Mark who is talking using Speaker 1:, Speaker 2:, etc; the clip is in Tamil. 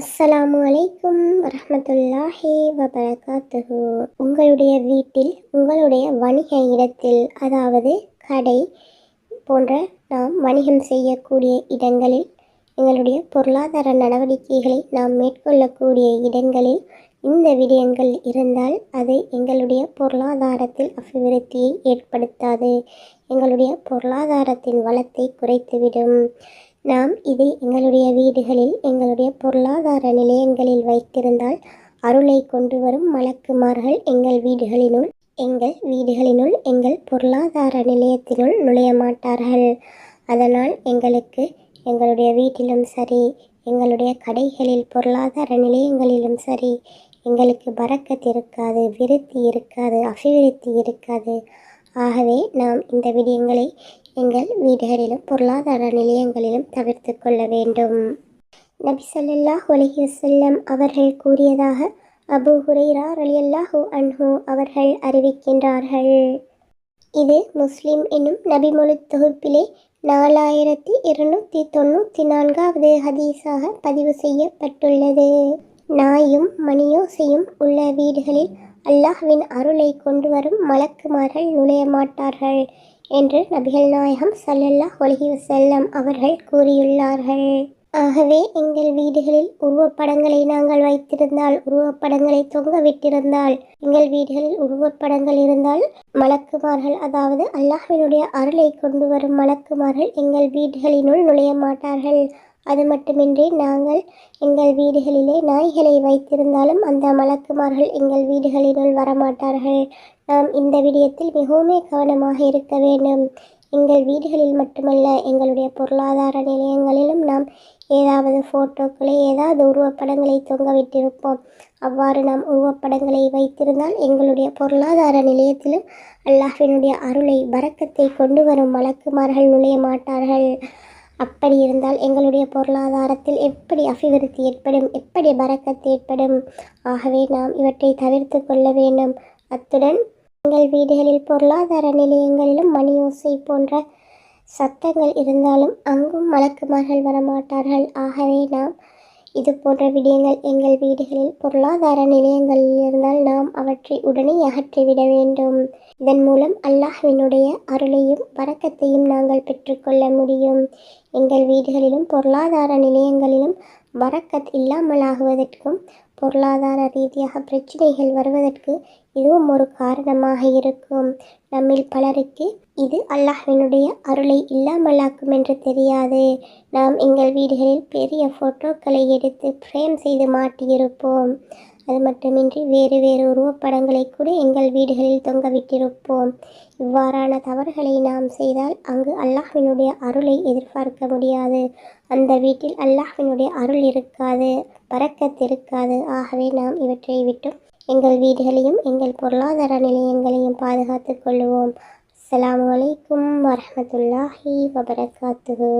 Speaker 1: அஸ்ஸலாமு அலைக்கும் வரஹ்மத்துல்லாஹி வபரகாத்துஹு. உங்களுடைய வீட்டில், உங்களுடைய வணிக இடத்தில், அதாவது கடை போன்ற நாம் வணிகம் செய்யக்கூடிய இடங்களில், எங்களுடைய பொருளாதார நடவடிக்கைகளை நாம் மேற்கொள்ளக்கூடிய இடங்களில் இந்த விடயங்கள் இருந்தால் அது எங்களுடைய பொருளாதாரத்தில் அபிவிருத்தியை ஏற்படுத்தாது, எங்களுடைய பொருளாதாரத்தின் வளத்தை குறைத்துவிடும். நாம் இதை எங்களுடைய வீடுகளில், எங்களுடைய பொருளாதார நிலையங்களில் வைத்திருந்தால் அருளை கொண்டு வரும் மலக்குமார்கள் எங்கள் வீடுகளினுள் எங்கள் பொருளாதார நிலையத்தினுள் நுழைய மாட்டார்கள். அதனால் எங்களுக்கு எங்களுடைய வீட்டிலும் சரி, எங்களுடைய கடைகளில், பொருளாதார நிலையங்களிலும் சரி, எங்களுக்கு பரக்கத் இருக்காது, விருத்தி இருக்காது, அபிவிருத்தி இருக்காது. ஆகவே நாம் இந்த விடயங்களை எங்கள் வீடுகளிலும் பொருளாதார நிலையங்களிலும் தவிர்த்து கொள்ள வேண்டும். நபி ஸல்லல்லாஹு அலைஹி வஸல்லம் அவர்கள் கூறியதாக அபூ ஹுரைரா ரலியல்லாஹு அன்ஹு அவர்கள் அறிவிக்கின்றார்கள். இது முஸ்லிம் என்னும் நபிமொழி தொகுப்பிலே 4294வது ஹதீஸாக பதிவு செய்யப்பட்டுள்ளது. நாயும் மணியோசையும் உள்ள வீடுகளில் அல்லாஹ்வின் அருளை கொண்டு வரும் மலக்குமார்கள் நுழைய மாட்டார்கள் என்று நபிகள் நாயகம் ஸல்லல்லாஹு அலைஹி வஸல்லம் அவர்கள் கூறியுள்ளார்கள். ஆகவே எங்கள் வீடுகளில் உருவப்படங்களை நாங்கள் வைத்திருந்தால், உருவப்படங்களை தொங்க விட்டிருந்தால், எங்கள் வீடுகளில் உருவப்படங்கள் இருந்தால் மலக்குமார்கள், அதாவது அல்லாஹ்வினுடைய அருளை கொண்டு வரும் மலக்குமார்கள் எங்கள் வீடுகளினுள் நுழைய மாட்டார்கள். அது மட்டுமின்றி நாங்கள் எங்கள் வீடுகளிலே நாய்களை வைத்திருந்தாலும் அந்த மலக்குமார்கள் எங்கள் வீடுகளினுள் வரமாட்டார்கள். நாம் இந்த விடயத்தில் மிகவும் கவனமாக இருக்க வேண்டும். எங்கள் வீடுகளில் மட்டுமல்ல, எங்களுடைய பொருளாதார நிலையங்களிலும் நாம் ஏதாவது ஃபோட்டோக்களை, ஏதாவது உருவப்படங்களை தொங்கவிட்டிருப்போம். அவ்வாறு நாம் உருவப்படங்களை வைத்திருந்தால் எங்களுடைய பொருளாதார நிலையத்திலும் அல்லாஹ்வினுடைய அருளை, பரக்கத்தை கொண்டு வரும் மலக்குமார்கள் நுழைய மாட்டார்கள். அப்படி இருந்தால் எங்களுடைய பொருளாதாரத்தில் எப்படி அபிவிருத்தி ஏற்படும், எப்படி பரக்கத் ஏற்படும்? ஆகவே நாம் இவற்றை தவிர்த்து கொள்ள வேண்டும். அத்துடன் எங்கள் வீடுகளில், பொருளாதார நிலையங்களிலும் மணியோசை போன்ற சத்தங்கள் இருந்தாலும் அங்கும் மலக்குமார்கள் வரமாட்டார்கள். ஆகவே நாம் இது போன்ற விடயங்கள் எங்கள் வீடுகளில், பொருளாதார நிலையங்களில் இருந்தால் நாம் அவற்றை உடனே அகற்றிவிட வேண்டும். இதன் மூலம் அல்லாஹ்வினுடைய அருளையும் பரக்கத்தையும் நாங்கள் பெற்றுக்கொள்ள முடியும். எங்கள் வீடுகளிலும் பொருளாதார நிலையங்களிலும் பரக்கத் இல்லாமலாகுவதற்கும், பொருளாதார ரீதியாக பிரச்சனைகள் வருவதற்கு இதுவும் ஒரு காரணமாக இருக்கும். நம்மில் பலருக்கு இது அல்லாஹ்வினுடைய அருளை இல்லாமலாக்கும் என்று தெரியாது. நாம் எங்கள் வீடுகளில் பெரிய ஃபோட்டோக்களை எடுத்து ஃப்ரேம் செய்து மாட்டியிருப்போம். அது மட்டுமின்றி வேறு வேறு உருவப்படங்களை கூட எங்கள் வீடுகளில் தொங்கவிட்டிருப்போம். இவ்வாறான தவறுகளை நாம் செய்தால் அங்கு அல்லாஹ்வினுடைய அருளை எதிர்பார்க்க முடியாது. அந்த வீட்டில் அல்லாஹ்வினுடைய அருள் இருக்காது, பரக்கத் இருக்காது. ஆகவே நாம் இவற்றை விட்டும் எங்கள் வீடுகளையும் எங்கள் பொருளாதார நிலையங்களையும் பாதுகாத்து கொள்வோம். அஸ்ஸலாமு அலைக்கும் வரஹ்மத்துல்லாஹி வபரகாத்துஹு.